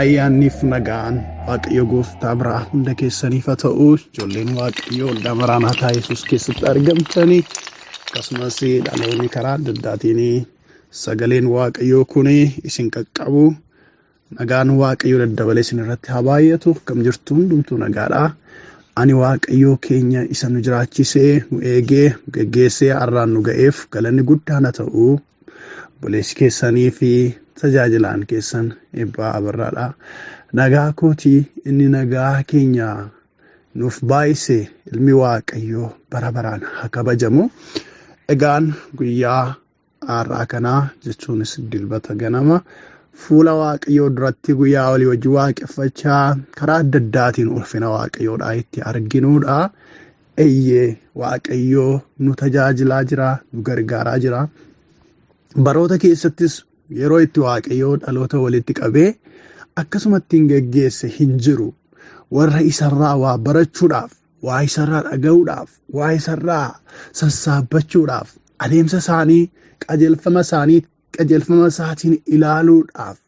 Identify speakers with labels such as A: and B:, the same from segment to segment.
A: ayyaanniif nagaan Waaqayyo gooftaa biraa hunda keessaniif haa ta'u. Ijoolleen Waaqayyoo waldaa Maraanaataa Yesuus keessatti argamtanii akkasumas dhaloonni karaa adda addaatiin sagaleen Waaqayyoo kun isin qaqqabu. Nagaan Waaqayyoo daddabalee isin irratti haa baay'atu. Kam jirtu hundumtuu nagaadha. Ani Waaqayyoo keenya isa nu jiraachisee nu eegee geggeessee har'aan nu ga'eef galanni guddaan haa ta'u. Buleessi keessanii fi tajaajilaan keessan eebbaa abarraadha. Nagaa kootii inni nagaa keenya nuuf baay'ise ilmi Waaqayyoo bara baraan haa kabajamu. Egaan guyyaa har'aa kanaa jechuunis dilbata ganama fuula Waaqayyoo duratti guyyaa walii wajjin waaqeffachaa karaa adda addaatiin ulfina Waaqayyoodhaa itti arginuudha. Eeyyee Waaqayyoo nu tajaajilaa jira, nu gargaaraa jira. Baroota keessattis yeroo itti Waaqayyoo dhaloota walitti qabee akkasumatti hin geggeesse hin jiru. Warra isarraa waa barachuudhaaf, waa isarraa dhaga'uudhaaf, waa isarraa sassaabbachuudhaaf, adeemsa isaanii qajeelfama isaatiin ilaaluudhaaf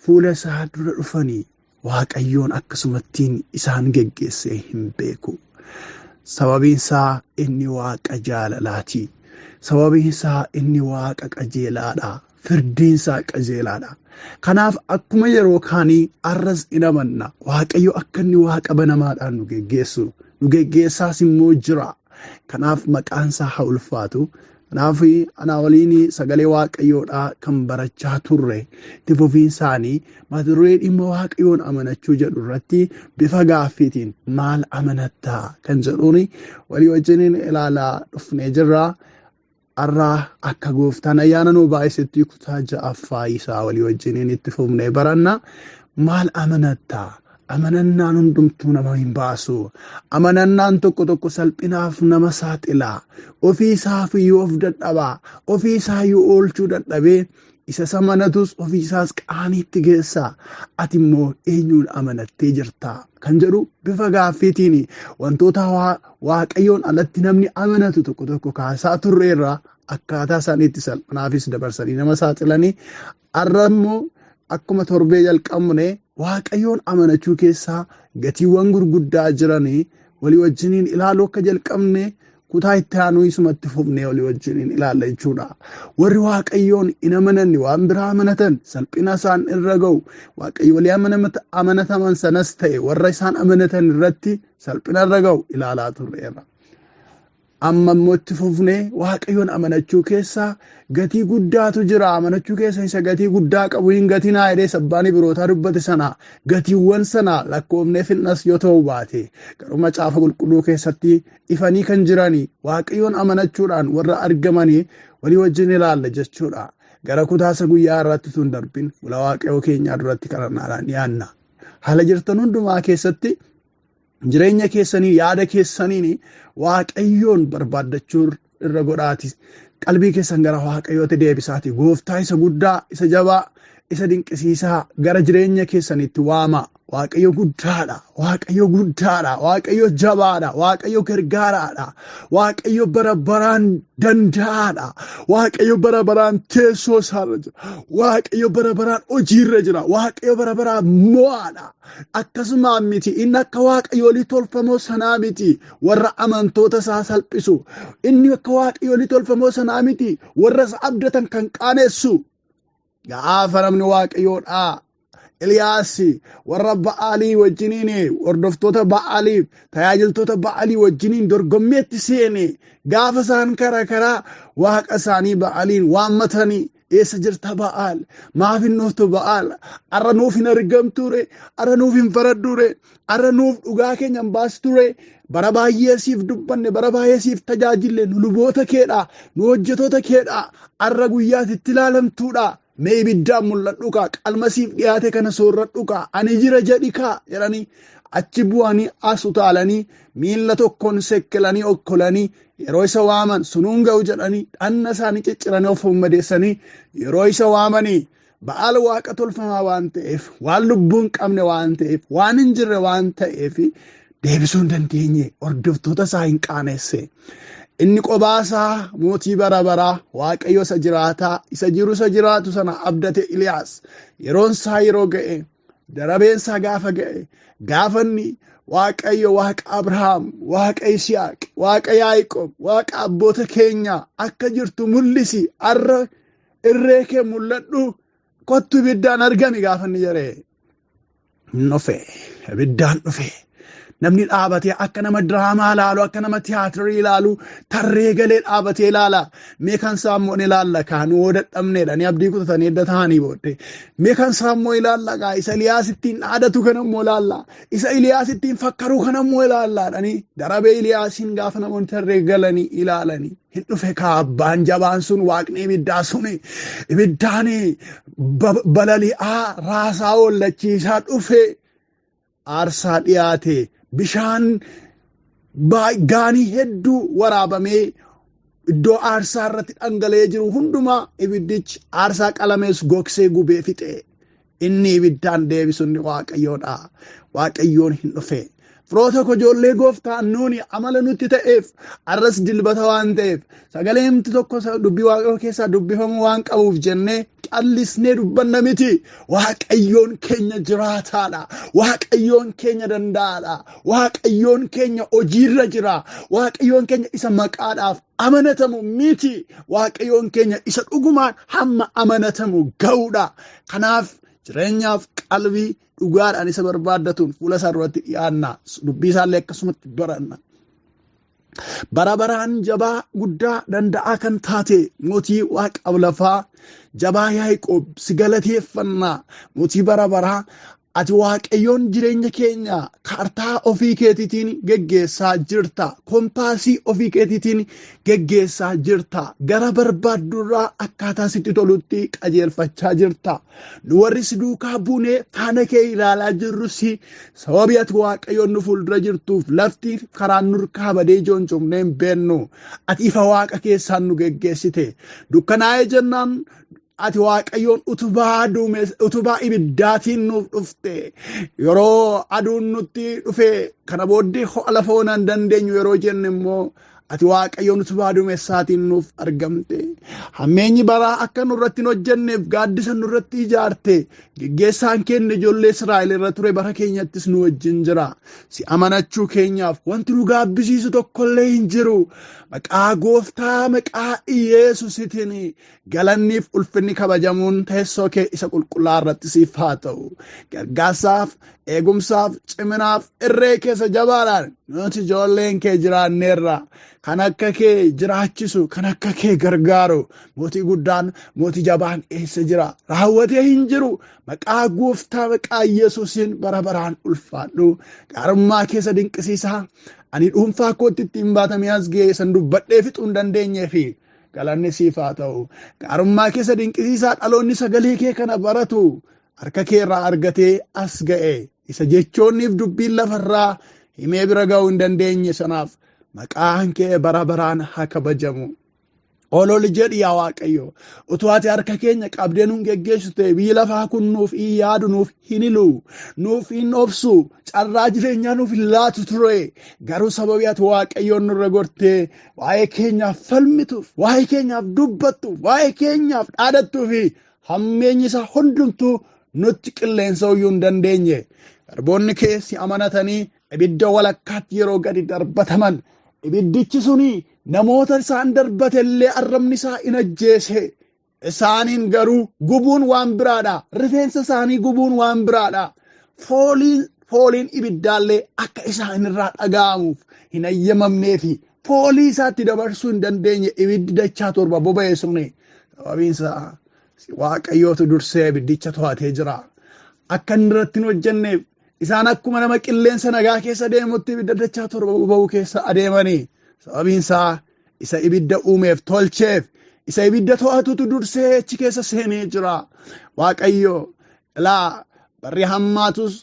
A: fuula isaa dura dhufanii Waaqayyoon akkasumattiin isaan geggeessee hin beeku. Sababiin isaa inni Waaqa jaalalaati. Sababiin isaa inni Waaqa qajeelaadha. Firdiin isaa qajeelaadha. Kanaaf akkuma yeroo kaanii arras in amanna Waaqayyo akka inni Waaqa banamaadhaan nu geggeessu, nu geggeessaas immoo jira. Kanaaf maqaan isaa haa ulfaatu. Kanaaf anaa waliin sagalee Waaqayyoodhaa kan barachaa turre itti fufiin isaanii mata duree dhimma Waaqayyoon amanachuu jedhu irratti bifa gaaffiitiin maal amanattaa kan jedhuun walii wajjiniin ilaalaa dhufnee jirra. Har'aa akka gooftaan ayyaana nu baay'isetti kutaa ja'affaa isaa walii wajjiniin itti fufnee baranna. Maal amanattaa? Amanannaan hundumtuu nama hin baasu. Amanannaan tokko salphinaaf nama saaxilaa. Ofii isaaf iyyuu of dadhabaa. Ofii isaa iyyuu oolchuu dadhabee isa amanatus ofii isaas qaaniitti geessaa. Ati immoo eenyuun amanattee jirtaa kan jedhu bifa gaaffiitiin wantoota Waaqayyoon alatti namni amanatu tokko kaasaa turreerraa akkaataa isaaniitti salphinaafis dabarsanii nama saaxilanii. Har'a immoo akkuma torbee jalqabne Waaqayyoon amanachuu keessaa gatiiwwan gurguddaa jiranii walii wajjiniin ilaaluu akka jalqabne kutaa itti aanu isumatti fufnee walii wajjiniin ilaalla jechuudha. Warri Waaqayyoon hin amananne waan biraa amanatan salphina isaan irra ga'u. Waaqayyo walii amanataman sanas ta'e warra isaan amanatan irratti salphina irra ga'u ilaalaa turreerra. Amma immoo itti fufnee Waaqayyoon amanachuu keessaa gatii guddaatu jira. Amanachuu keessa isa gatii guddaa qabu hin gatinaa jedhee sabbaanii birootaa dubbate sana gatiiwwan sana lakkoofnee fixnas yoo ta'u baate garuu macaafa qulqulluu keessatti ifanii kan jiranii Waaqayyoon amanachuudhaan warra argamanii walii wajjin ilaalla jechuudha. Gara kutaasa guyyaa irratti tun darbin fuula Waaqayyoo keenyaa duratti kadhannaadhaan dhiyaanna. Haala jirtan hundumaa keessatti jireenya keessanii yaada keessaniin Waaqayyoon barbaaddachuu irra godhaati. Qalbii keessan gara Waaqayyootti deebisaati. Gooftaa isa guddaa, isa jabaa, isa dinqisiisaa gara jireenya keessanitti waama. Waaqayyo guddaadha. Waaqayyo guddaadha. Waaqayyo jabaadha. Waaqayyo gargaaraadha. Waaqayyo bara baraan danda'aadha. Waaqayyo bara baraan teessoo isaarra jira. Waaqayyo bara baraan hojiirra jira. Waaqayyo bara baraan mo'aadha. Akkasuma miti inni akka Waaqayyoolii tolfamoo sanaa miti warra amantoota isaa salphisu. Inni akka Waaqayyoolii tolfamoo sanaa miti warra isa abdatan kan qaanessu. Gaafa namni Waaqayyoodhaa Eliyaas warra Ba'aalii wajjiniin hordoftoota Ba'aaliif tajaajiltoota Ba'aalii wajjiniin dorgommeetti seene gaafa isaan karaa waaqa isaanii Ba'aaliin waammatanii eessa jirta Ba'aal? Maaf hin dhuftu Ba'aal? Har'a nuuf hin argamture? Har'a nuuf hin faradhure? Har'a nuuf dhugaa keenya hin baasture? Bara baay'ee siif dubbanne, bara baay'ee siif tajaajille, nu luboota keedha, nu hojjetoota keedha. Har'a guyyaatti itti ilaalamtuudha. Mee ibiddaan mul'adhu kaa qalma siif dhiyaate kana soorradhu kaa ani jira jedhi kaa jedhanii achi bu'anii as utaalanii miilla tokkoon sekkelanii okkolanii yeroo isa waaman sunuun ga'u jedhanii dhanna isaanii cicciranii of madeessanii yeroo isa waamanii Ba'aal waaqa tolfamaa waan ta'eef waan lubbuun qabne waan ta'eef waan hin jirre waan ta'eef deebisuu hin dandeenye hordoftoota isaa hin qaaneesse. Inni qobaasaa mootii bara baraa Waaqayyo isa jiraataa isa jiru isa jiraatu sana abdate Iliyaas yeroon isaa yeroo ga'e darabeensaa gaafa ga'e gaafanni Waaqayyo Waaqa Abrahaam, Waaqa Yisihaaq, Waaqa Yaaqoob, Waaqa abboota keenya akka jirtu mul'isi arra irree kee mul'adhu kottu ibiddaan argami gaafanni jedhee dhufe ibiddaan dhufe. Namni dhaabatee akka nama diraamaa ilaalu akka nama tiyaatirii ilaalu tarree galee dhaabatee ilaala. Mee kan isaa immoo ni ilaalla kaanuu yoo dadhabneedha ni abdii kutatanii edda ta'anii booddee. Mee kan isaa immoo ilaalla gaa isa Iliyaas ittiin dhaadatu kana immoo ilaalla. Isa Iliyaas ittiin fakkaruu kana immoo ilaallaadhani. Darabee Iliyaasiin gaafa namoonni tarree galanii ilaalanii. Hin dhufe kaabbaan jabaan sun waaqni ibiddaa suni ibiddaan balali'aa raasaa ollachiisaa dhufe aarsaa dhiyaate. Bishaan gaanii hedduu waraabamee iddoo aarsaa irratti dhangala'ee jiru hundumaa ibiddichi aarsaa qalamees gogsee gubee fixe. Inni ibiddaan deebisu inni Waaqayyoodha. Waaqayyoon hin dhufe. Firoota koo ijoollee gooftaa nuuni amala nutti ta'eef arras dilbata waan ta'eef sagaleemti tokko dubbii Waaqayyoo keessaa dubbifamu waan qabuuf jennee callisnee dubbanna miti. Waaqayyoon keenya jiraataadha. Waaqayyoon keenya danda'aadha. Waaqayyoon keenya hojiirra jira. Waaqayyoon keenya isa maqaadhaaf amanatamu miti. Waaqayyoon keenya isa dhugumaan hamma amanatamu ga'uudha. Kanaaf jireenyaaf qalbii dhugaadhaan isa barbaaddatuun fuula isaa duratti dhiyaanna. Dubbii isaallee akkasumatti baranna. Bara baraan jabaa guddaa danda'aa kan taate mootii Waaqa lafaa jabaa Yaaqoob si galateeffannaa. Mootii bara baraa ati Waaqayyoon jireenya keenya kaartaa ofii keetiitiin geggeessaa jirta. Kompaasii ofii keetiitiin geggeessaa jirta. Gara barbaaddurraa akkaataa sitti tolutti qajeelfachaa jirta. Nu warri si duukaa buunee faana kee ilaalaa jirrus sababii ati Waaqayyoon nu fuuldura jirtuuf lafti karaan nurkaa badee joonjomnee hin beennu. Ati ifa Waaqa keessaan nu geggeessite. Dukkanaa'ee jennaan ati Waaqayyoon utubaa ibiddaatiin nuuf dhufte. Yeroo aduun nutti dhufe kana booddee ho'a lafa onaa hin dandeenyu yeroo jenne immoo ati Waaqayyoon utubaa duumessaatiin nuuf argamte. Hammeenyi baraa akka nurratti hin hojjenneef gaaddisa nurratti ijaarte. Geggeessaan keenya ijoollee Israa'el irra ture bara keenyattis nu wajjin jira. Si amanachuu keenyaaf wanti nu gaabbisiisu tokkollee hin jiru. Maqaa gooftaa maqaa Yesuusitiin galanniif ulfinni kabajamuun teessoo kee isa qulqullaa irratti siif haa ta'u. Gargaarsaaf, eegumsaaf, ciminaaf irree keessa jabaadhaan nuti ijoolleen kee jiraanneerra. Kan akka kee jiraachisu, kan akka kee gargaaru mootii guddaan, mootii jabaan eessa jira? Raawwatee hin jiru. Maqaa gooftaa maqaa Yesuusiin bara baraan ulfaadhu. Gaarummaa keessa dinqisiisaa. Ani dhuunfaa kootti ittiin baatamee as ga'e san dubbadhee fixuu hin dandeenyee fi galanni siif haa ta'u. Gaarummaa keessa dinqisiisaa dhaloonni sagalee kee kana baratu harka kee irraa argatee as ga'e. Isa jechoonniif dubbiin lafarraa himee bira ga'uu hin dandeenye sanaaf maqaan kee bara baraan haa kabajamu. Olol jedhi yaa Waaqayyo. Utuu ati harka keenya qabdee nun geggeessu ta'e biyyi lafaa kun nuuf hin yaadu, nuuf hin hilu, nuuf hin obsu, carraa jireenyaa nuuf hin laatu ture. Garuu sababii ati Waaqayyoon nurra gortee waa'ee keenyaaf falmituuf, waa'ee keenyaaf dubbattuuf, waa'ee keenyaaf dhaadattuuf hammeenyi isaa hundumtuu nutti qilleensa iyyuu hin dandeenye. Garboonni kee si amanatanii ibidda walakkaatti yeroo gadi darbataman ibiddichi suni namoota isaan darbate illee arrabni isaa in ajjeese. Isaaniin garuu gubuun waan biraadha. Rifeensa isaanii gubuun waan biraadha. Fooliin ibiddaallee akka isaan irraa dhaga'amuuf hin ayyamamneefi foolii isaatti dabarsuu hin dandeenye ibiddi dachaa torba boba'ee suni. Sababiinsaa Waaqayyootu dursee ibiddicha to'atee jira. Akka inni irratti hin hojjenneef isaan akkuma nama qilleensa nagaa keessa deemutti ibidda dachaa torba boba'uu keessa adeemanii. Sababiinsaa isa ibidda uumeef tolcheef isa ibidda to'atutu dursee achi keessa seenee jira. Waaqayyo ilaa barri hammaatus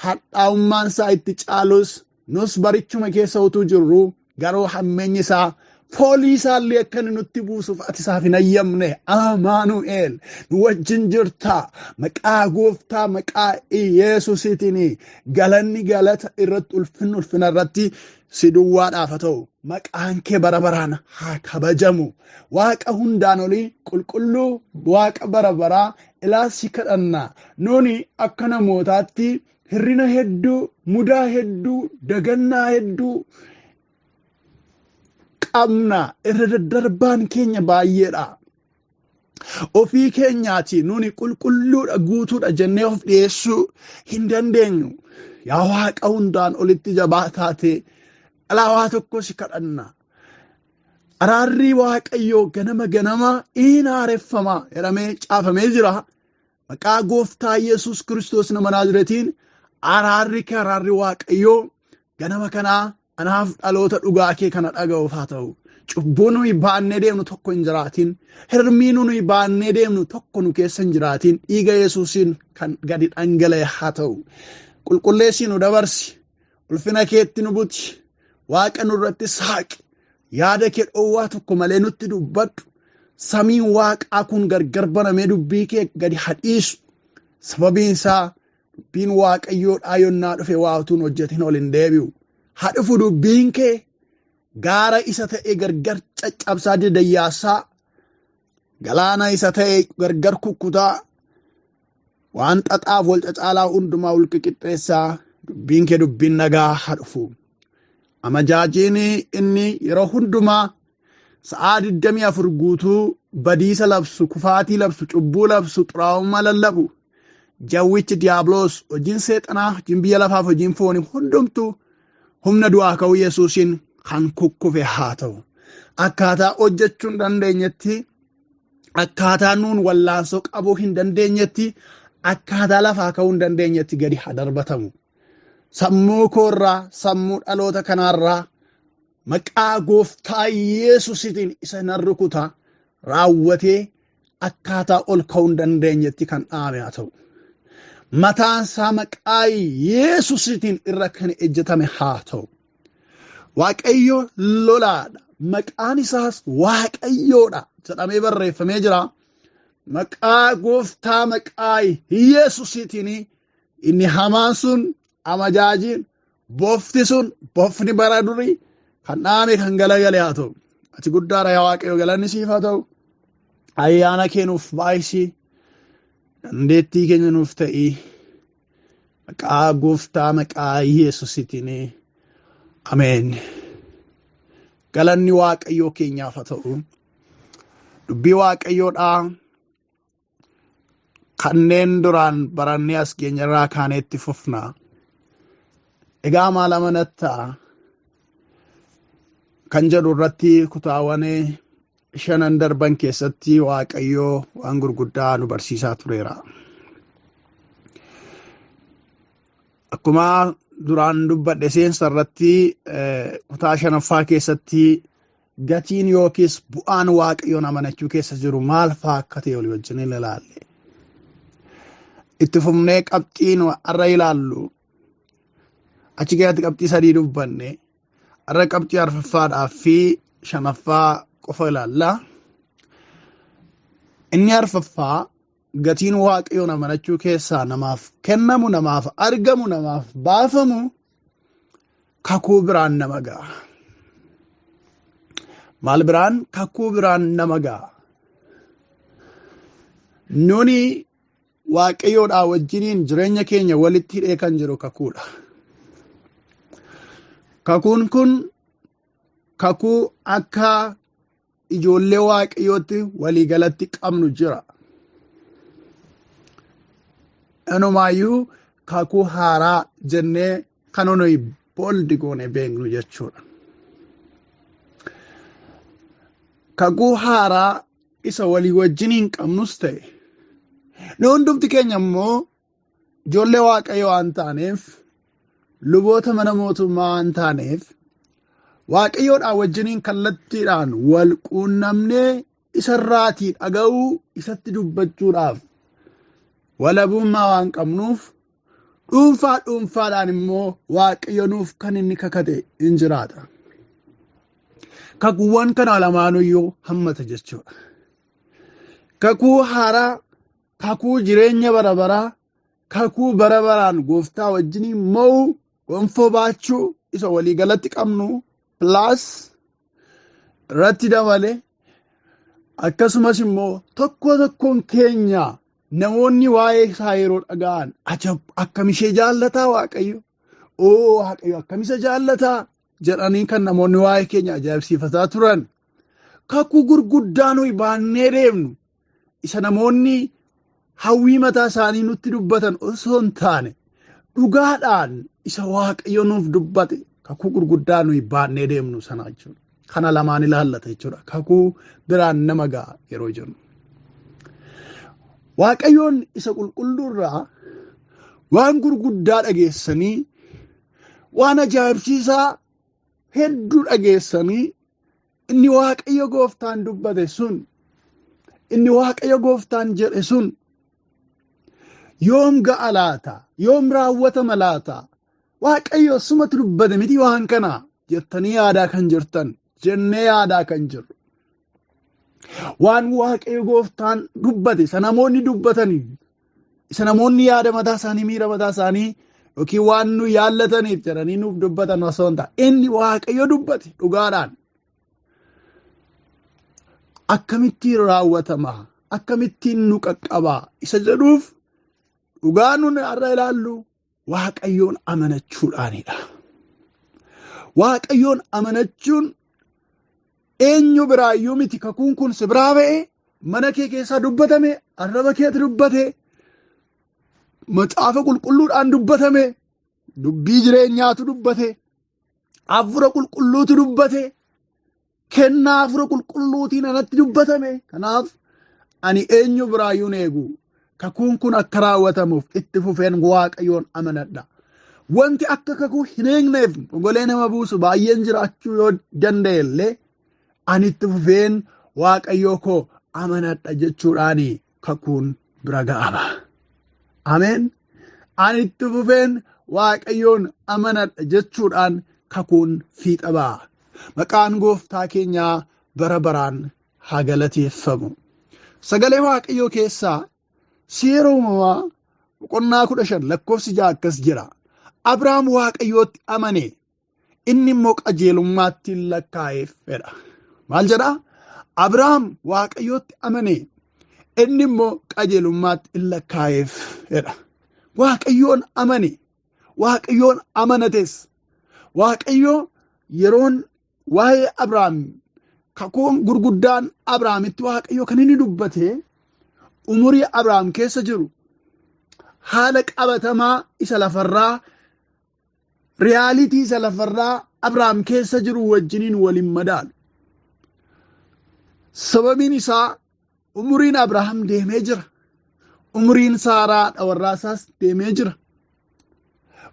A: hadhaa'ummaan isaa itti caalus nus barichuma keessa utuu jirru garuu hammeenyi isaa fooliisaallee akka inni nutti buusuuf ati isaaf hin ayyamne. Amaanu'eel nu wajjin jirta. Maqaa gooftaa maqaa Yesuusiitiin galanni galata irratti ulfina irratti si duwwaadhaaf haa ta'u. Maqaan kee bara baraan haa kabajamu. Waaqa hundaan olii qulqulluu waaqa bara baraa ilaasi kadhanna. Nuuni akka namootaatti hirrina hedduu, mudaa hedduu, dagannaa hedduu qabna. Irra daddarbaan keenya baay'eedha. Ofii keenyaati nuuni qulqulluudha guutuudha jennee of dhiyeessuu hin dandeenyu. Yaa waaqa hundaan olitti jabaa taate alaawaa tokko si kadhanna. Araarri waaqayyoo ganama ganama in haareffama jedhamee caafamee jira. Maqaa gooftaa Yesuus Kiristoos nama Naazreetiin araarri waaqayyoo ganama kanaa anaaf dhaloota dhugaa kee kana dhaga'uuf haa ta'u. Cubbuu nuyi baannee deemnu tokko hin jiraatin. Hirmii nuyi baannee deemnu tokko nu keessa hin jiraatin. Dhiiga Yesuusiin kan gadi dhangala'e haa ta'u. Qulqulleessii nu dabarsi. Ulfina keetti nu buti. Waaqa nurratti saaqi. Yaada kee dhowwaa tokko malee nutti dubbadhu. Samiin waaqaa kun gargar banamee dubbii kee gadi hadhiisu. Sababiin isaa dubbiin waaqayyoodhaa yonnaa dhufe waa utuun hojjetin ol hin deebi'u. Haa dhufu dubbiin kee gaara isa ta'e gargar caccabsaa didayyaasaa. Galaana isa ta'e gargar kukkutaa. Waan xaxaaf wal cacaalaa hundumaa ulqiqixxeessaa. Dubbiin kee dubbiin nagaa haa dhufu. Amajaajiin inni yeroo hundumaa sa'aa 24 guutuu badiisa labsu, kufaatii labsu, cubbuu labsu, xuraa'ummaa lallabu. Jawwichi diiyaabiloos hojiin seexanaa, hojiin biyya lafaaf, hojiin foonii hundumtuu humna du'aa ka'uu Yesuusiin kan kukkufe haa ta'u. Akkaataa hojjechuu hin dandeenyetti, akkaataa nuun wallaansoo qabuu hin dandeenyetti, akkaataa lafaa ka'uu hin dandeenyetti gadi haa darbatamu. Sammuu koorraa, sammuu dhaloota kanaarraa maqaa gooftaa Yesuusiitiin isa nan rukuta raawwatee akkaataa ol ka'uu hin dandeenyetti kan dhaame haa ta'u. Mataan isaa maqaa Yesuusiitiin irra kan ejjetame haa ta'u. Waaqayyo lolaadha. Maqaan isaas Waaqayyoodha jedhamee barreeffamee jira. Maqaa gooftaa maqaa Yesuusiitiin inni hamaan sun, amajaajiin, bofti sun, bofni bara durii kan dhaame kan galagale haa ta'u. Ati guddaadha yaa Waaqayyo, galanni siif haa ta'u. Ayyaana kee nuuf baay'isii. Dandeettii keenya nuuf ta'ii. Maqaa gooftaa maqaa Yesuusiitiin. Ameen. Galanni Waaqayyoo keenyaaf haa ta'u. Dubbii Waaqayyoodhaa kanneen duraan barannee as geenyarraa kaaneetti fufna. Egaa maal amanattaa kan jedhu irratti kutaawwan 5 darban keessatti Waaqayyoo waan gurguddaa nu barsiisaa tureera. Akkuma duraan dubbadhe seensa irratti kutaa 5ffaa keessatti gatiin yookiis bu'aan Waaqayyoon amanachuu keessa jiru maal fa'aa akka ta'e olii wajjin ilaalle. Itti fufnee qabxiin har'a ilaallu achi keessatti qabxii 3 dubbanne har'a qabxii 4ffaadhaa fi 5ffaa qofa ilaalla. Inni 4ffaa gatiin Waaqayyoon amanachuu keessaa namaaf kennamu, namaaf argamu, namaaf baafamu kakuu biraan nama ga'a. Maal biraan? Kakuu biraan nama ga'a. Nuni Waaqayyoodhaa wajjiniin jireenya keenya walitti hidhee kan jiru kakuudha. Kakuun kun kakuu akka ijoollee Waaqayyootti waliigalatti qabnu jira. Anumaayyuu kakuu haaraa jennee kan nuyi booldi goone beeknu jechuudha. Kakuu haaraa isa walii wajjiniin qabnus ta'e. Nu hundumti keenya immoo ijoollee Waaqayyoo waan taaneef, luboota mana mootummaa waan taaneef, Waaqayyoodhaa wajjiniin kallattiidhaan wal quunnamnee isarraatii dhaga'uu, isatti dubbachuudhaaf walabummaa waan qabnuuf, dhuunfaadhaan immoo Waaqayyo nuuf kan inni kakate hin jiraata. kakuuwwan kana lamaanuyyuu hammata jechuudha. Kakuu haaraa, kakuu jireenya bara baraa, kakuu bara baraan gooftaa wajjin mo'u gonfoo baachuu isa waliigalatti qabnu plus irratti dabale akkasumas immoo tokkoon keenya namoonni waa'ee isaa yeroo dhaga'an ajab akkam ishee jaallataa Waaqayyo, Waaqayyo akkam isa jaallataa jedhanii kan namoonni waa'ee keenya ajaa'ibsiifataa turan. Kakuu gurguddaa nuyi baannee deemnu isa namoonni hawwii mataa isaanii nutti dubbatan osoo hin taane dhugaadhaan isa Waaqayyo nuuf dubbate kakuu gurguddaa nuyi baannee deemnu sana jechuudha. Kana lamaan ilaallata jechuudha. Kakuu biraan nama ga'a yeroo jennu. Waaqayyoon isa qulqulluurraa waan gurguddaa dhageessanii waan ajaa'ibsiisaa hedduu dhageessanii inni Waaqayyo gooftaan dubbate sun, inni Waaqayyo gooftaan jedhe sun yoom ga'a laata? Yoom raawwatama laata? Waaqayyo sumatu dubbate miti waan kana jettanii yaadaa kan jirtan, jennee yaadaa kan jirru. Waan Waaqayyo gooftaan dubbate isa namoonni dubbatanii, isa namoonni yaada mataa isaanii, miira mataa isaanii yookiin waan nu yaallataniif jedhanii nuuf dubbatan osoo hin taane inni Waaqayyo dubbate dhugaadhaan akkamittiin raawwatama, akkamittiin nu qaqqabaa isa jedhuuf dhugaa nun har'a ilaallu Waaqayyoon amanachuudhaanidha. Waaqayyoon amanachuun eenyu biraayyuu miti. Kakuun kun si biraa ba'e, mana kee keessaa dubbatame, arraba keetti dubbate, macaafa qulqulluudhaan dubbatame, dubbii jireenyaatu dubbate, hafuura qulqulluutu dubbate, kennaa hafuura qulqulluutiin anatti dubbatame. Kanaaf ani eenyu biraayyuu eegu. Kakuun kun akka raawwatamuuf itti fufeen Waaqayyoon amanadha. Wanti akka kakuu hin eegneef golee nama buusu baay'een jiraachuu yoo danda'e illee ani itti fufeen Waaqayyoo koo amanadha jechuudhaani kakuun bira ga'ama. Ameen. Ani itti fufeen Waaqayyoon amanadha jechuudhaan kakuun fiixa ba'a. Maqaan gooftaa keenyaa bara baraan haa galateeffamu. Sagalee Waaqayyoo keessaa Seera uumamaa boqonnaa 15 lakkoofsi 6 akkas jira. Abrahaam Waaqayyootti amane, inni immoo qajeelummaatti lakkaa'eef jedha. Maal jedha? Abrahaam Waaqayyootti amane, inni immoo qajeelummaatti lakkaa'eef jedha. Waaqayyoon amane, Waaqayyoon amanates. Waaqayyo yeroon waa'ee Abrahaam kakuun gurguddaan Abrahaamitti Waaqayyo kan inni dubbate umurii Abrahaam keessa jiru haala qabatamaa isa lafarraa, riyaalitii isa lafarraa Abrahaam keessa jiru wajjiniin waliin madaalu. Sababiin isaa umuriin Abrahaam deemee jira. Umuriin Saaraa dhawarraasaas deemee jira.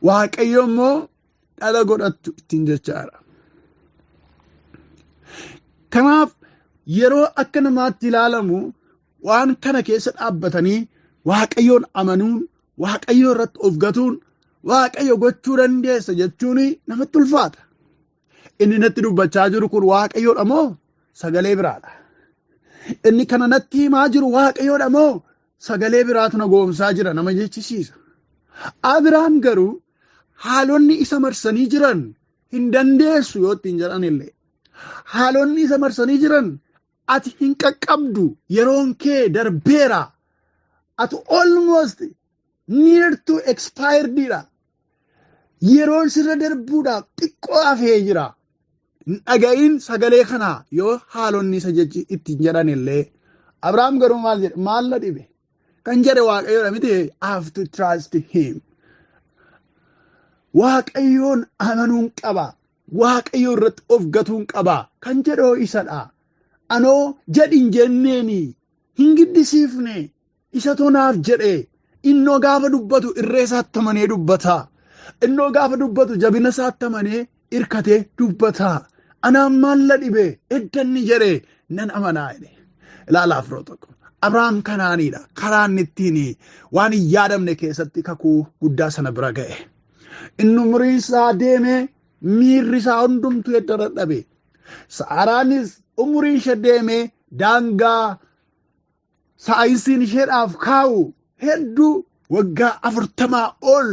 A: Waaqayyo immoo dhala godhattu ittiin jechaadha. Kanaaf yeroo akka namaatti ilaalamu waan kana keessa dhaabbatanii Waaqayyoon amanuun, Waaqayyo irratti of gatuun, Waaqayyo gochuu dandeessa jechuun namatti ulfaata. Inni natti dubbachaa jiru kun Waaqayyoodha moo sagalee biraadha? Inni kana natti himaa jiru Waaqayyoodha moo sagalee biraatu na goomsaa jira? Nama jechisiisa. Abrahaam garuu haalonni isa marsanii jiran hin dandeessu yoo ittiin jedhan illee. Haalonni isa marsanii jiran ati hin qaqqabdu, yeroon kee darbeera, ati almost near to expired dha, yeroon sirra darbuudhaaf xiqqoo hafee jira. Hin dhaga'iin sagalee kanaa yoo haalonni isa jechi ittiin jedhan illee. Abrahaam garuu maal jedhe? Maal na dhibe? Kan jedhe Waaqayyoodha miti. I have to trust him. Waaqayyoon amanuun qaba. Waaqayyo irratti of gatuun qaba. Kan jedhoo isadha. Anoo jedhin jenneeni hin giddisiifne isa tonaaf jedhe. Innoo gaafa dubbatu irree isaatti amanee dubbata. Innoo gaafa dubbatu jabina isaatti amanee irkatee dubbata. Anaan maal na dhibe? Eddanni jedhe nan amanaa jedhe. Ilaalaaf yeroo tokko Abrahaam kanaanidha. Karaan ittiin waan hin yaadamne keessatti kakuu guddaa sana bira ga'e. Inni umuriin isaa deemee miirri isaa hundumtuu edda dadhabe. Saaraanis umuriin ishee deemee daangaa saayinsiin isheedhaaf kaa'u hedduu waggaa 40 ol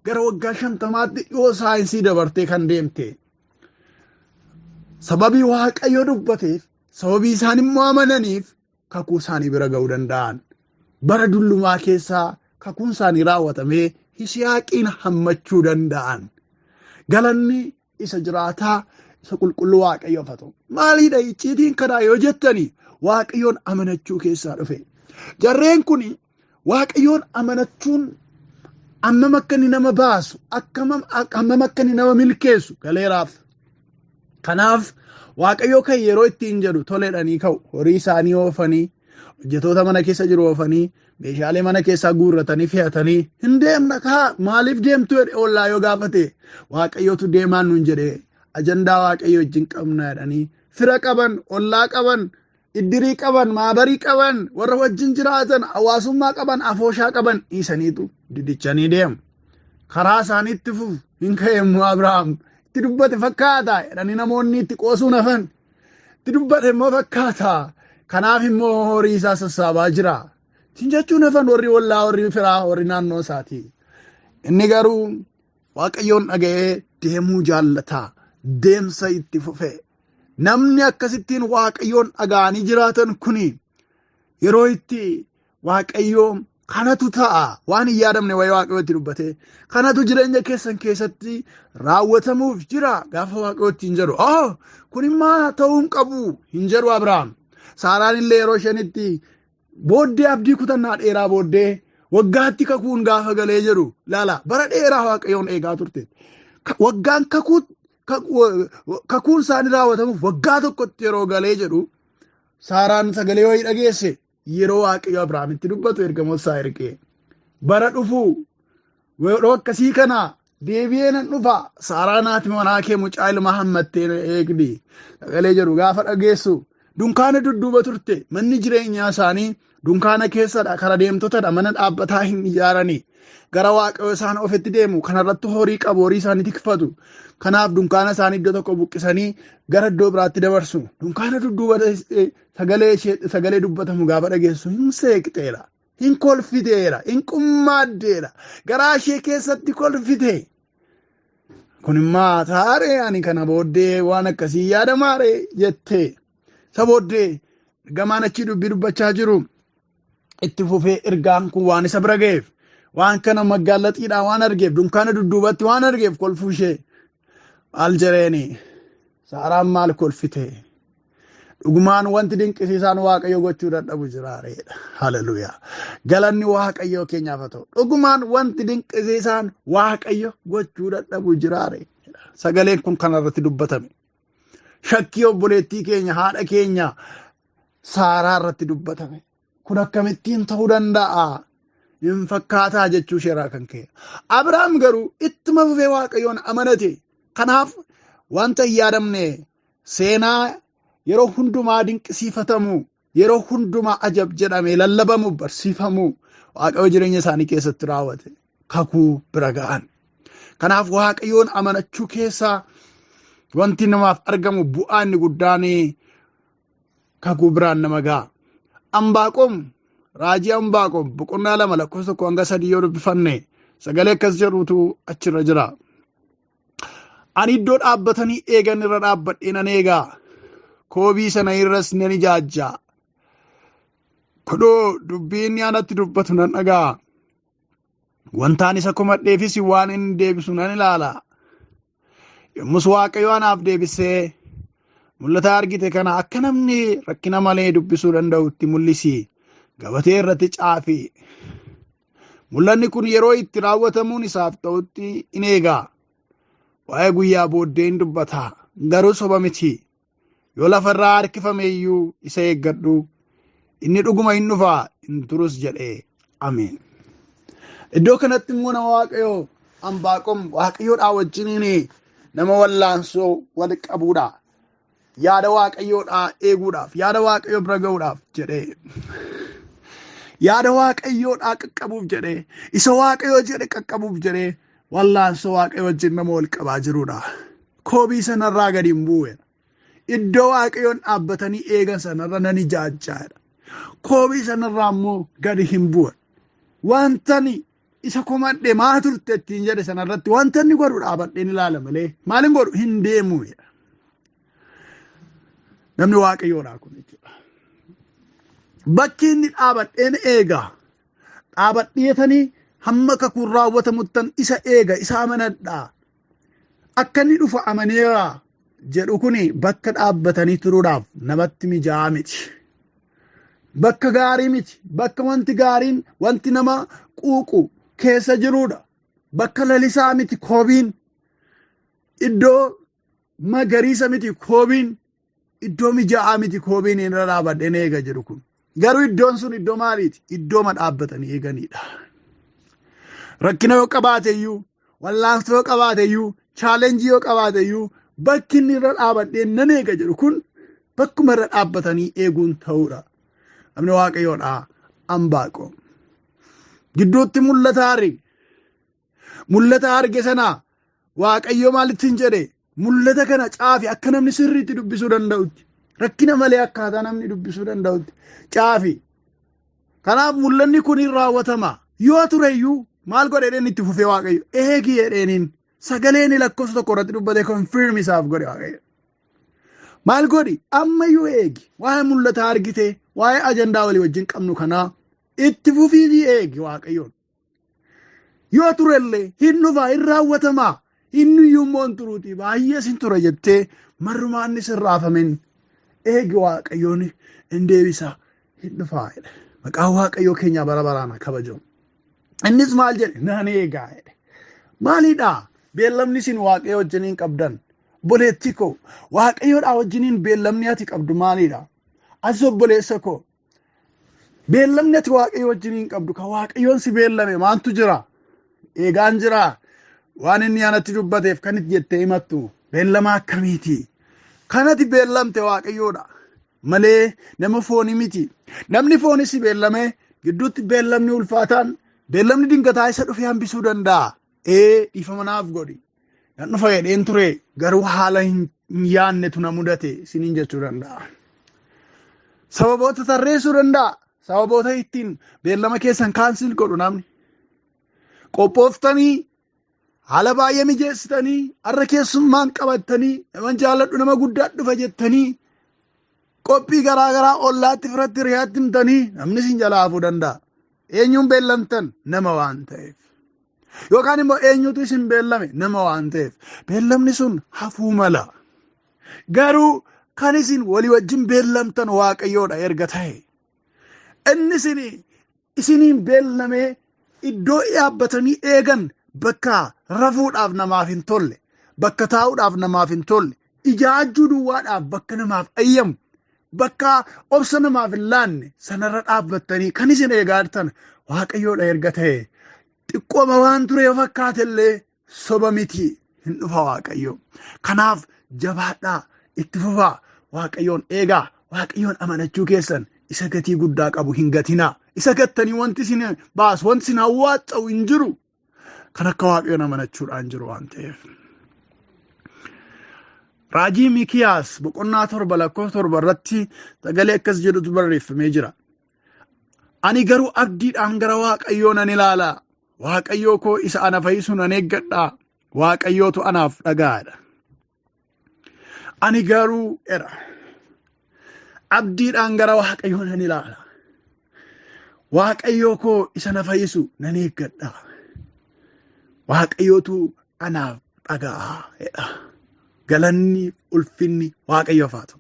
A: gara waggaa 50 dhiyoo saayinsii dabartee kan deemte. Sababii Waaqayyo dubbateef, sababii isaan immoo amananiif kakuu isaanii bira ga'uu danda'an. Bara dullumaa keessaa kakuun isaanii raawwatamee Yisihaaqiin hammachuu danda'an. Galanni isa jiraataa isa qulqulluu Waaqayyoof haa ta'u. Maaliidha icciitiin kanaa yoo jettanii Waaqayyoon amanachuu keessaa dhufe. Jarreen kun Waaqayyoon amanachuun hammam akka inni nama baasu, hammam akka inni nama milkeessu galeeraaf. Kanaaf Waaqayyo kan yeroo ittiin jedhu toledhanii ka'u, horii isaanii oofanii, hojjetoota mana keessa jiru oofanii, meeshaalee mana keessaa guurratanii fe'atanii hin deemna kaa maaliif deemtu jedhe ollaa yoo gaafate Waaqayyootu deemaan nun jedhe ajandaa Waaqayyo wajjin qabna jedhanii fira qaban, ollaa qaban, iddirii qaban, maabarii qaban, warra wajjin jiraatan, hawaasummaa qaban, afooshaa qaban dhiisaniitu didichanii deemu. Karaa isaaniitti fufu hin ka'emmoo Abrahaam itti dubbate fakkaata jedhanii namoonni itti qoosuu nafan. Itti dubbate immoo fakkaata. Kanaaf immoo horii isaa sassaabaa jira. Isin jechuun nafan warri ollaa, warri firaa, warri naannoo isaati. Inni garuu Waaqayyoon dhaga'ee deemuu jaallata. Deemsa itti fufe. Namni akkasittiin Waaqayyoon dhaga'anii jiraatan kuni yeroo itti Waaqayyoon kanatu ta'a waan hin yaadamne wayii Waaqayyo itti dubbate kanatu jireenya keessan keessatti raawwatamuuf jira gaafa Waaqayyo ittiin jedhu kun immoo ta'uu hin qabu hin jedhu Abrahaam. Saaraan illee yeroo ishenitti booddee abdii kutannaa dheeraa booddee waggaatti kakuun gaafa galee jedhu laala bara dheeraa Waaqayyoon eegaa turte. Waggaan kakuun isaanii raawwatamuuf waggaa tokkotti yeroo galee jedhu Saaraan sagalee wayii dhageesse. Yeroo Waaqayyo Abrahaamitti dubbatu ergamoota isaa ergee bara dhufu yeroo akkasii kana deebi'ee nan dhufa Saaraan haati manaa kee mucaa ilma hammattee eegdi sagalee jedhu gaafa dhageessu dunkaana dudduuba turte manni jireenyaa isaanii dunkaana keessadha kara deemtotadha mana dhaabbataa hin ijaaranii gara Waaqayyo isaan ofitti deemu kanarratti horii qabu horii isaanii tikfatu. Kanaaf dunkaana isaanii iddoo tokko buqqisanii gara iddoo biraatti dabarsu. Dunkaana dudduuba sagalee dubbatamu gaafa dhageessu hin seeqxeera, hin kolfiteera, hin qummaaddeera, garaa ishee keessatti kolfite. Kun immoo taaree ani kana booddee waan akkasii yaadamaare jettee. Isa booddee ergamaan achi dubbii dubbachaa jiru itti fufee ergaan kun waan isa bira ga'eef waan kana magaalattiidhaa waan argeef dunkaana dudduubatti waan argeef kolfuu ishee. Maal jedheeni Saaraan maal kolfite dhugumaan wanti dinqisiisaan Waaqayyo gochuu dadhabu jiraareedha. Haleluuyaa. Galanni Waaqayyo keenyaaf haa ta'u. Dhugumaan wanti dinqisiisaan Waaqayyo gochuu dadhabu jiraareedha. Sagaleen kun kanarratti dubbatame. Shakkii obboleettii keenya haadha keenya Saaraa irratti dubbatame. Kun akkamittiin ta'uu danda'a? Hin fakkaataa jechuu isheerraa kan ka'e. Abrahaam garuu ittuma fufee Waaqayyoon amanate. Kanaaf wanta hin yaadamne seenaa yeroo hundumaa dinqisiifatamu yeroo hundumaa ajab jedhame lallabamu barsiifamu Waaqayyo jireenya isaanii keessatti raawwate kakuu bira ga'an. Kanaaf Waaqayyoon amanachuu keessaa wanti namaaf argamu bu'aa inni guddaan kakuu biraan nama ga'a. Ambaaqom raajii Ambaaqom boqonnaa 2 lakkoofsa 1-3 yoo dubbifanne sagalee akkas jedhutu achirra jira. Ani iddoo dhaabbatanii eegan irra dhaabbadhee nan eegaa. Koobii sana irras nan ijaajjaa. Kudhoo dubbiin anatti dubbatu nan dhaga'a. Wantaan isa komadheefis waan inni deebisu nan ilaala. Yommus Waaqayyo anaaf deebisee mul'ata argite kana akka namni rakkina malee dubbisuu danda'utti mul'isi. Gabatee irratti caafi. Mul'anni kun yeroo itti raawwatamuun isaaf ta'utti in eegaa. Waa'ee guyyaa booddee hin dubbata garuu soba miti. Yoo lafarraa harkifame iyyuu isa eeggadhu inni dhuguma hin dhufa hin turus jedhee ameen. Iddoo kanatti immoo nama Waaqayyo Ambaaqom Waaqayyoodhaa wajjiniin nama wallaansoo wal qabuudha. Yaada Waaqayyoodhaa eeguudhaaf yaada Waaqayyo bira ga'uudhaaf jedhee. Yaada Waaqayyoodhaa qaqqabuuf jedhee isa Waaqayyo jedhe qaqqabuuf jedhee. Wallaansoo Waaqayyo wajjin nama wal qabaa jiruudha. Koobii sanarraa gadi hin bu'e. iddoo waaqayyoon dhaabbatanii eegan sanarra nan ijaajjaadha. Koobii sanarraa immoo gadi hin bu'an. Wantani isa komadhe maa turte ittiin jedhe sanarratti wanta inni godhu dhaabadheen ilaala malee maalin godhu hin deemuudha. Namni waaqayyoodhaa kun jechuudha. Bakki inni dhaabadheen eegaa dhaabadheetanii hamma kakuun raawwatamuttan isa eega isa amanadhaa. Akka inni dhufa amaneera jedhu kuni bakka dhaabbatanii turuudhaaf namatti mijaa'aa miti. Bakka gaarii miti. Bakka wanti gaariin wanti nama quuqu keessa jiruudha. Bakka lalisaa miti koobiin. Iddoo magariisa miti koobiin. Iddoo mijaa'aa miti koobiin irra dhaabadheen eega jedhu kun. Garuu iddoon sun iddoo maaliiti? Iddoo ma dhaabbatanii eeganiidha. Rakkina yoo qabaateyyuu, wallaansoo yoo qabaateyyuu, chaalenjii yoo qabaateyyuu bakki inni irra dhaabadheen nan eega jedhu kun bakkuma irra dhaabbatanii eeguun ta'uudha. Namni waaqayyoodhaa Ambaaqoom. Gidduutti mul'ata arge sana waaqayyo maalittiin jedhe mul'ata kana caafi akka namni sirriitti dubbisuu danda'utti. Rakkina malee akkaataa namni dubbisuu danda'utti caafi. Kanaaf mul'anni kun hin raawwatama. Yoo tureyyuu maal godhedheen itti fufee waaqayyo eegi jedheeniin sagaleen lakkoofsa tokko irratti dubbate konfirm isaaf godhe waaqayyo. Maal godhi ammayyuu eegi waa'ee mul'ata argite waa'ee ajandaa walii wajjin qabnu kanaa itti fufiitii eegi waaqayyoon. Yoo turellee hin dhufaa hin raawwatamaa inni iyyuu immoo hin turuutii baay'ee sin ture jettee marrumaan sin raafamin eegi waaqayyoon hin deebisaa hin dhufaa jedhe. Maqaan waaqayyoo keenyaa bara baraan kabajamu. Innis maal jedhe nan eegaa jedhe. Maalidhaa beellamni isin waaqayyo wajjiniin qabdan obboleetti koo waaqayyoodhaa wajjiniin beellamni ati qabdu maalidhaa? As obboleessa koo beellamni ati waaqayyo wajjiniin qabdu kan waaqayyoon si beellame maantu jira? Eegaan jira waan inni anatti dubbateef kan itti jettee himattu beellama akkamiiti? Kanati beellamte waaqayyoodha malee nama foonii miti. Namni foonii si beellame gidduutti beellamni ulfaataan beellamni dingataa isa dhufee hambisuu danda'a. Dhiifama naaf godhi. Nan dhufa jedheen ture garuu haala hin yaannetu na mudate isiniin jechuu danda'a. Sababoota tarreessuu danda'a. Sababoota ittiin beellama keessan kaansil godhu namni. Qophooftanii haala baay'ee mijeessitanii har'a keessummaan qabattanii nama jaalladhu nama guddaa dhufa jettanii qophii garaagaraa ollaatti firatti riyaatti himtanii namni isin jalaa hafuu danda'a. Eenyuun beellamtan nama waan ta'eef. Yookaan immoo eenyutu isin beellame nama waan ta'eef. Beellamni sun hafuu mala. Garuu kan isin walii wajjin beellamtan waaqayyoodha erga ta'e. Inni isiniin beellamee iddoo dhaabbatanii eegan bakka rafuudhaaf namaaf hin tolle. Bakka taa'uudhaaf namaaf hin tolle. Ijaajjuu duwwaadhaaf bakka namaaf ayyamu. Bakka obsa namaaf hin laanne sanarra dhaabbattanii kan isin eegaa jirtan waaqayyoodha erga ta'e. Xiqqooma waan ture yoo fakkaatellee soba miti hin dhufa waaqayyo. Kanaaf jabaadhaa itti fufaa waaqayyoon eegaa waaqayyoon amanachuu keessan isa gatii guddaa qabu hin gatinaa. Isa gattanii wanti isin baasu wanti isin hawwaaxxa'u hin jiru. Kan akka waaqayyoon amanachuudhaan jiru waan ta'eef. Raajii Mikiyaas boqonnaa 7:7 irratti sagalee akkas jedhutu barreeffamee jira. Ani garuu abdiidhaan gara waaqayyoo nan ilaala. Waaqayyoo koo isa ana fayyisu nan eeggadha. Waaqayyootu anaaf dhagaadha. Ani garuu abdiidhaan gara waaqayyoo nan ilaala. Waaqayyoo koo isa na fayyisu nan eeggadha. Waaqayyootu anaaf dhagaadha. Galanni ulfinni waaqayyoof haa ta'u.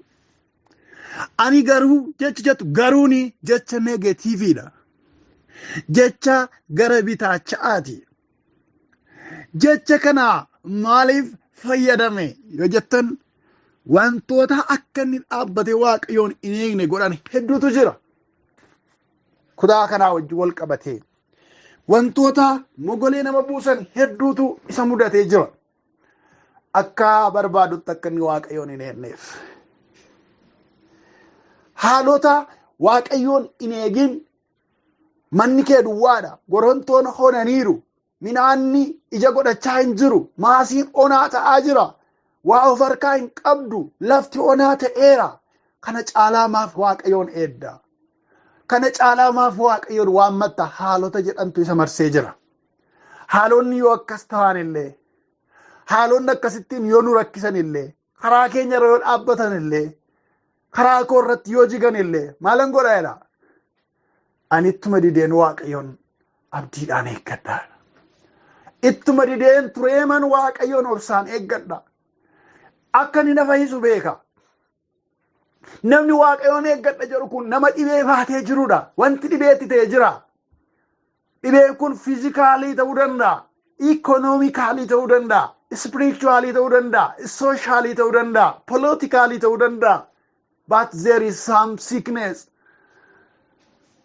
A: Ani garuu jecha jettu garuuni jecha negatiiviidha. Jecha gara bitaacha'aati. Jecha kana maaliif fayyadame yoo jettan wantoota akka inni dhaabbate waaqayyoon hin eegne godhan hedduutu jira. Kutaa kanaa wajjin wal qabatee wantoota mogolee nama buusan hedduutu isa mudatee jira. Akka barbaadutti akka inni waaqayyoon hin eegneef. Haalota waaqayyoon hin eegin manni kee duwwaadha. Gorontoon honaniiru. Minaanni ija godhachaa hin jiru. Maasiin onaa ta'aa jira. waa of harkaa hin qabdu, lafti onaa ta'eera. Kana caalaa maaf Waaqayyoon eedda? Kana caalaa maaf Waaqayyoon waammatta? Haalota jedhamtu isa marsee jira. Haalonni yoo akkas ta'an illee, haalonni akkasittiin yoo nu rakkisan illee, karaa keenya yoo dhaabbatan illee, karaa koo irratti yoo jigan illee, maalan godha jedha? Ani ittuma dideen Waaqayyoon abdiidhaan eeggadha. Ittuma dideen tureeman Waaqayyoon obsaan eeggadha. Akka inni na fayyisu beeka. Namni Waaqayyoon eeggadha jedhu kun nama dhibee baatee jirudha. Wanti dhibeetti ta'ee jira. Dhibeen kun fiizikaalii ta'uu danda'a, ikoonoomikaalii ta'uu danda'a, spirituaalii ta'uu danda'a, sooshalii ta'uu danda'a, politikaalii ta'uu danda'a. But there is some sickness.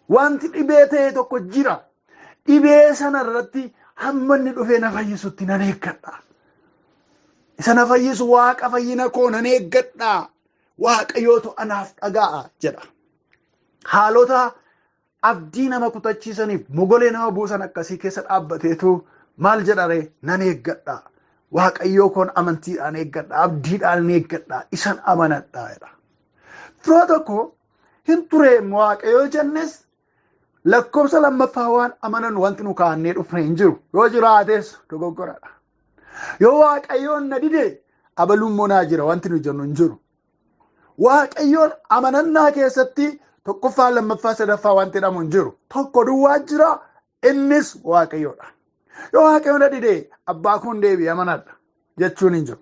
A: Wanti dhibee ta'e tokko jira. Dhibee sana irratti hamma inni dhufee na fayyisutti nan eeggadha. Isa na fayyisu Waaqa fayyina koo nan eeggadha. Waaqayyootu anaaf dhaga'a jedha. Haalota abdii nama kutachiisaniif mogolee nama buusan akkasii keessa dhaabbateetu maal jedhare? Nan eeggadha. Waaqayyoo koon amantiidhaan eeggadha. Abdiidhaan eeggadha. Isan amanadha jedha. Firoo tokko hin ture Waaqayyoo jennes lakkoofsa lammaffaa waan amanan wanti nu kaannee dhufne hin jiru. Yoo jiraates dogoggoradha. Yoo Waaqayyoon na dide abalummoo naa jira wanti nu jennu hin jiru. Waaqayyoon amanannaa keessatti tokkoffaa lammaffaa sadaffaa wanti jedhamu hin jiru. Tokko duwwaa jira, innis Waaqayyoodha. Yoo Waaqayyoon na dide abbaa koon deebi'ee amanadha jechuun hin jiru.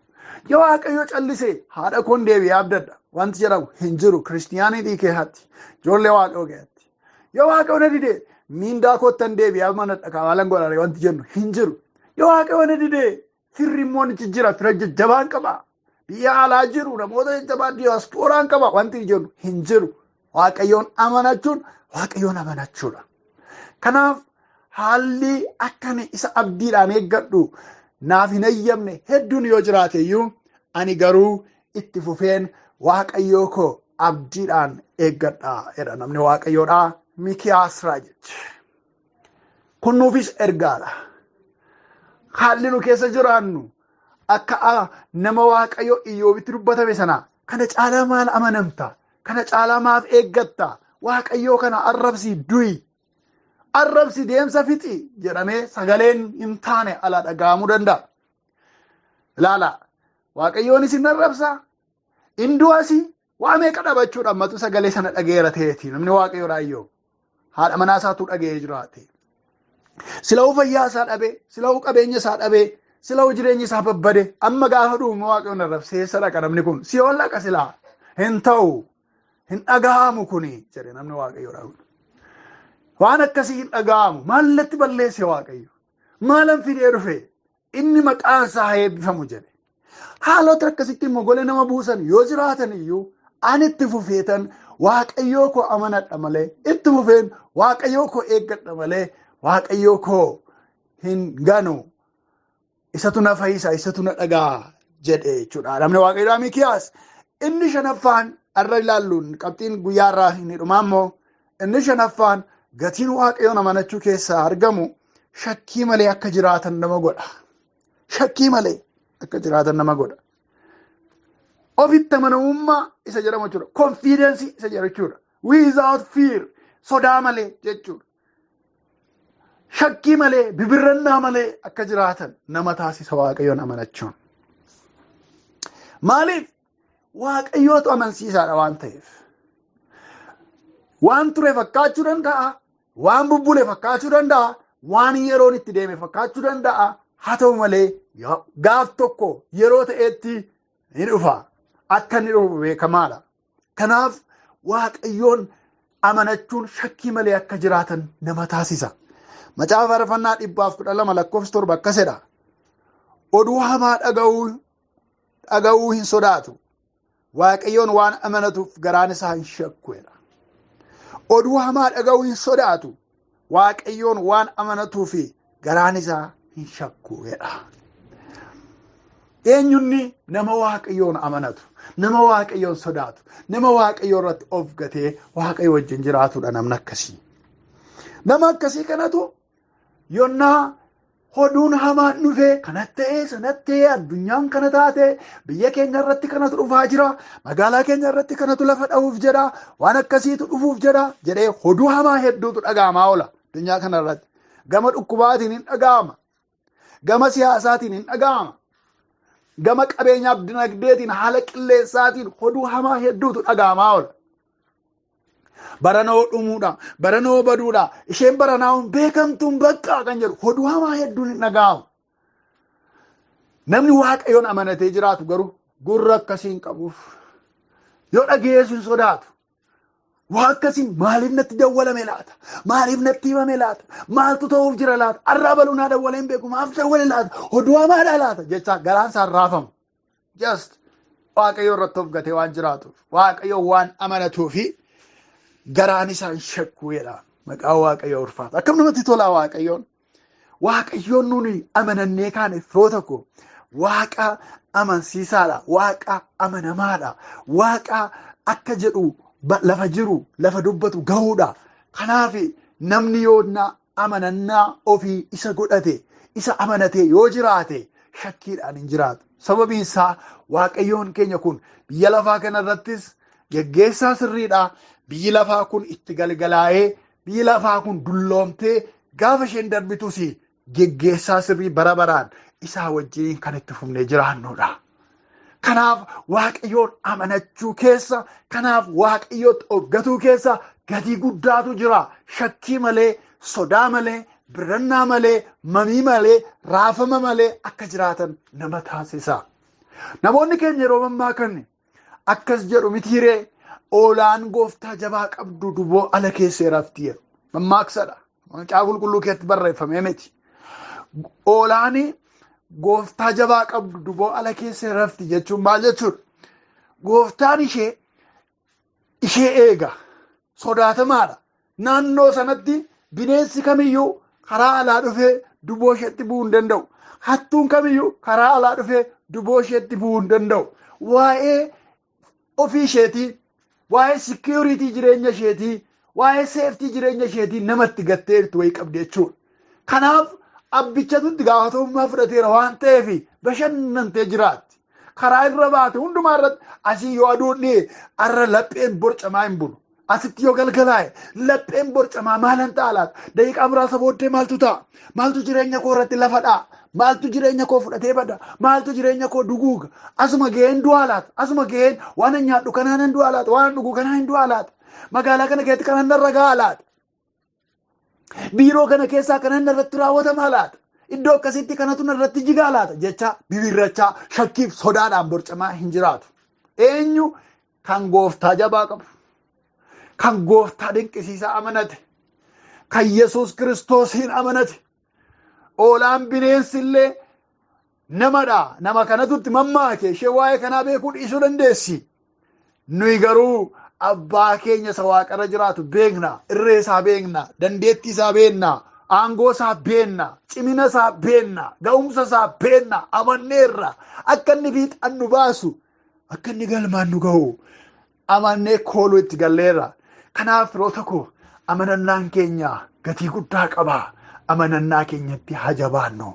A: Yoo Waaqayyoo callisee haadha koon deebi'ee abdadha wanti jedhamu hin jiru. Kiristiyaanitii keessatti ijoollee Waaqayyoo keessatti. Yoo Waaqayyoon na dide miindaa koottan deebi'ee amanadha kaawalan godhare wanti jennu hin jiru. Yoo Waaqayyoon na dide firri immoo ni jijjiira, fira jajjabaan qaba. Biyya alaa jiru namoota jajjabaa diiyaasporaan qaba wanti jennu hin jiru. Waaqayyoon amanachuun Waaqayyoon amanachuudha. Kanaaf haalli akkani isa abdiidhaan eeggadhu naaf hin eeyyamne hedduun yoo jiraate iyyuu ani garuu itti fufeen Waaqayyoo koo abdiidhaan eeggadha jedha namni Waaqayyoodhaa. Mikiyaas raajichi. Kun nuufis ergaadha. Haalli nu keessa jiraannu akka nama Waaqayyoo Iyyoobitti dubbatame sana kana caalaa maal amanamta? Kana caalaa maaf eeggatta? Waaqayyoo kana arrabsi du'i. Arrabsi deemsa fixi jedhamee sagaleen hin taane ala dhaga'amuu danda'a. Ilaala, Waaqayyoon isin arrabsa? Indu'asi waa meeqa dhabachuudhaan matu sagalee sana dhageera ta'eeti namni Waaqayyoodhaa iyyoo. Haadha manaa isaatu dhaga'ee jiraate. Silaa'uu fayyaa isaa dhabe, silaa'uu qabeenya isaa dhabe, silaa'uu jireenya isaa babbade, amma gaafa dhuume Waaqayyoon arrabsee eessa dhaqa namni kun? Si'ool dhaqa silaa. Hin ta'u, hin dhaga'amu kuni jedhe namni Waaqayyoodhaa. Waan akkasii hin dhaga'amu. Maallatti balleesse Waaqayyo? Maalan fidee dhufe? Inni maqaan isaa eebbifamu jedhe. Haalota akkasitti mogolee nama buusan yoo jiraatan iyyuu ani itti fufeetan Waaqayyoo koo amanadha malee, itti fufeen Waaqayyoo koo eeggadha malee, Waaqayyoo koo hin ganu. Isatu na fayyisa, isatu na dhaga'a jedhe jechuudha. Namni Waaqayyoodhaa Mikiyaas. Inni shanaffaan arra ilaalluun qabxiin guyyaarraa hin dhumaa immoo inni shanaffaan gatiin Waaqayyoon amanachuu keessaa argamu shakkii malee akka jiraatan nama godha. Shakkii malee akka jiraatan nama godha. Ofitti amanamummaa isa jedhamu jechuudha. Confidence isa jedhamu jechuudha. Without fear, sodaa malee jechuudha. Shakkii malee, bibirrannaa malee akka jiraatan nama taasisa Waaqayyoon amanachuun. Maaliif? Waaqayyootu amansiisaadha waan ta'eef. Waan ture fakkaachuu danda'a. Waan bubbule fakkaachuu danda'a. Waan yeroon itti deeme fakkaachuu danda'a. Haa ta'u malee gaaf tokko yeroo ta'etti ni dhufa. Akka inni dhufu beekamaadha. Kanaaf Waaqayyoon amanachuun shakkii malee akka jiraatan nama taasisa. Macaafa Faarfannaa 112 lakkoofsa 7 akkas jedha. Oduu hamaa dhaga'uu hin sodaatu. Waaqayyoon waan amanatuuf garaan isaa hin shakku jedha. Oduu hamaa dhaga'uu hin sodaatu. Waaqayyoon waan amanatuuf garaan isaa hin shakku jedha. Eenyunni nama Waaqayyoon amanatu, nama Waaqayyoon sodaatu, nama Waaqayyoo irratti of gatee Waaqayyo wajjin jiraatudha namni akkasii. Nama akkasii kanatu yonnaa Oduun hamaan dhufee kanatti ta'ee sanatti ta'ee addunyaan kana taate biyya keenya irratti kanatu dhufaa jira. Magaalaa keenya irratti kanatu lafa dha'uuf jedha. Waan akkasiitu dhufuuf jedha jedhee oduu hamaa hedduutu dhaga'amaa oola addunyaa kana irratti. Gama dhukkubaatiin hin dhaga'ama. Gama siyaasaatiin hin dhaga'ama. Gama qabeenyaaf dinagdeetiin haala qilleensaatiin oduu hamaa hedduutu dhaga'amaa oola. Baranoo dhumuudha, baranoo baduudha, isheen baranaa beekamtuun bakka kan jedhu oduu hamaa hedduun hin dhaga'amu. Namni Waaqayyoon amanatee jiraatu garuu gurra akkasii hin qabuuf. Yoo dhageessu hin sodaatu. Waa akkasiin maaliif natti dawwalame laata? Maaliif natti himame laata? Maaltu ta'uuf jira laata? Arraa baluu naa dawwalee hin beeku maaf dawwale laata? Oduu hamaadha laata? Jecha garaan isaan raafamu. Just Waaqayyo irratti of gatee waan jiraatuuf, Waaqayyo waan amanatuufi garaan isaan shakkuu jedha. Maqaa Waaqayyo ulfaata. Akkam namatti tola Waaqayyoon. Waaqayyoon nuni amanannee kaane firoo tokko Waaqa amansiisaadha. Waaqa amanamaadha. Waaqa akka jedhu lafa jiru lafa dubbatu gahuudha. Kanaaf namni yoo amanannaa ofii isa godhate isa amanate yoo jiraate shakkiidhaan hin jiraatu. Sababiin isaa Waaqayyoon keenya kun biyya lafaa kana irrattis geggeessaa sirriidha. Biyyi lafaa kun itti galgalaa'ee biyyi lafaa kun dulloomtee gaafa isheen darbitus geggeessaa sirrii bara baraan isaa wajjin kan itti fufnee jiraannudha. Kanaaf Waaqayyoon amanachuu keessa, kanaaf Waaqayyoon hoggatuu keessa gatii guddaatu jira. Shakkii malee, sodaa malee, birannaa malee, mamii malee, raafama malee akka jiraatan nama taasisa. Namoonni keenya yeroo ammaa kana akkas jedhu mitiiree oolaan gooftaa jabaa qabdu duboo ala keessee rafti jedhu. Mammaaksadha. Macaa qulqulluu keessatti barreeffamee miti. Oolaani gooftaa jabaa qabdu duboo ala keessee rafti jechuun maal jechuudha? Gooftaan ishee eega. Sodaatamaadha. Naannoo sanatti bineensi kamiyyuu karaa alaa dhufee duboo isheetti bu'uu hin danda'u. Hattuun kamiyyuu karaa alaa dhufee duboo isheetti bu'uu hin danda'u. Waa'ee ofii isheetii, waa'ee sikiyuriitii jireenya isheetii, waa'ee seeftii jireenya isheetii namatti gatteertu wayii qabdi jechuudha. Kanaaf abbichatutti gaafatamummaa fudhateera waan ta'eef bashannantee jiraatti. Karaa irra baate hundumaa irratti asii yoo aduun arra lapheen borcamaa hin bulu. Asitti yoo galgalaa'e lapheen borcamaa maalan ta'a laata? Daqiiqaa muraasa booddee maaltu ta'a? Maaltu jireenya koo irratti lafa dha'a? Maaltu jireenya koo fudhatee bada? Maaltu jireenya koo duguuga? Asuma ga'een du'aa laata? Asuma ga'een waan hin nyaadhu kanaan hin du'aa laata? Waan dhuguu kanaan hin du'aa laata? Magaalaa kana keessatti kanaan narra gahaa laata? Biiroo kana keessaa kanaan narratti raawwatamaa laata? Iddoo akkasitti kanatu narratti jigaa laata? Jecha bibirrachaa shakkiif sodaadhaan borcamaa hin jiraatu. Eenyu kan gooftaa jabaa qabu? Kan gooftaa dinqisiisaa amanate? Kan Yesuus Kiristoosiin amanate? Oolaan bineensi illee namadha. Nama kanatutti mammaake ishee waa'ee kanaa beekuu dhiisuu dandeessi. Nuyi garuu abbaa keenya isa waaqarra jiraatu beekna. Irree isaa beekna. Dandeettii isaa beekna. Aangoo isaa beekna. Cimina isaa beekna. Ga'umsa isaa beekna. Amanneerra. Akka inni fiixan nu baasu. Akka inni galmaan nu ga'u. Amannee kooluu itti galleerra. Kanaaf firoo tokko amanannaan keenya gatii guddaa qaba. Amanannaa keenyatti haa jabaannu.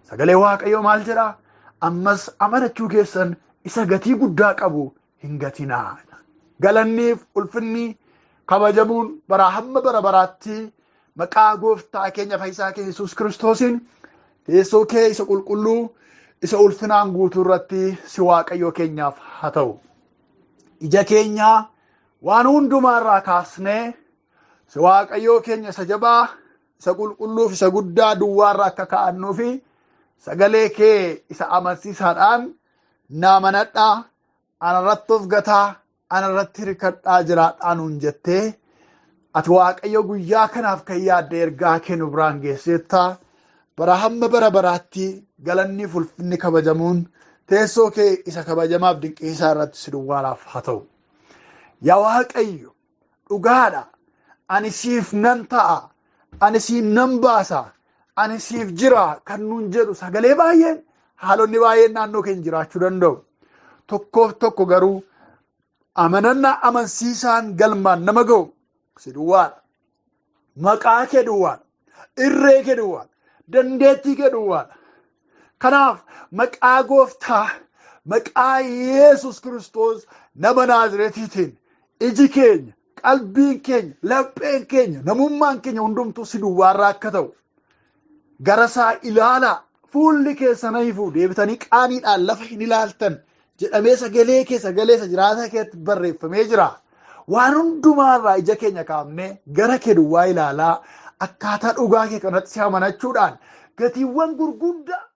A: Sagalee Waaqayyoo maal jedhaa? Ammas amanachuu keessan isa gatii guddaa qabu hin gatinaa. Galanniif ulfinni kabajamuun bara hamma bara baraatti maqaa gooftaa keenya fayyisaa keenya Yesuus Kiristoosiin teessoo kee isa qulqulluu isa ulfinaan guutuu irratti si Waaqayyoo keenyaaf haa ta'u. Ija keenyaa waan hundumaarraa kaasnee si Waaqayyoo keenya isa jabaa isa qulqulluuf isa guddaa duwwaarra akka kaa'annuu fi sagalee kee isa amansiisaadhaan na amanadhaa, anarratti of gataa, anarratti hirkadhaa jiraadhaa nuun jettee ati Waaqayyo guyyaa kanaaf kan yaadde ergaa kee nu biraan geesseetta. Bara hamma bara baraatti galanniif ulfinni kabajamuun teessoo kee isa kabajamaaf dinqiisaa irratti si duwwaadhaaf haa ta'u. Yaa Waaqayyo dhugaadha, ani siif nan ta'a, ani siif nan baasa, ani siif jira kan nuun jedhu sagalee baay'een haalonni baay'een naannoo keenya jiraachuu danda'u. Tokkoof tokko garuu amanannaa amansiisaan galmaan nama ga'u si duwwaadha. Maqaa kee duwwaadha. Irree kee duwwaadha. dandeettii kee duwwaadha. Kanaaf maqaa Gooftaa maqaa Yesus Kiristoos nama Naazreetiitiin iji keenya, qalbiin keenya, lapheen keenya, namummaan keenya hundumtuu si duwwaarraa akka ta'u garasaa ilaalaa. Fuulli keessan haifuu deebitanii qaaniidhaan lafa hin ilaaltan jedhamee sagalee jiraata keetti barreeffamee jira. Waan hundumaarraa ija keenya kaafnee gara kee duwwaa ilaalaa akkaataa dhugaa kee kanatti si amanachuudhaan gatiiwwan gurguddaa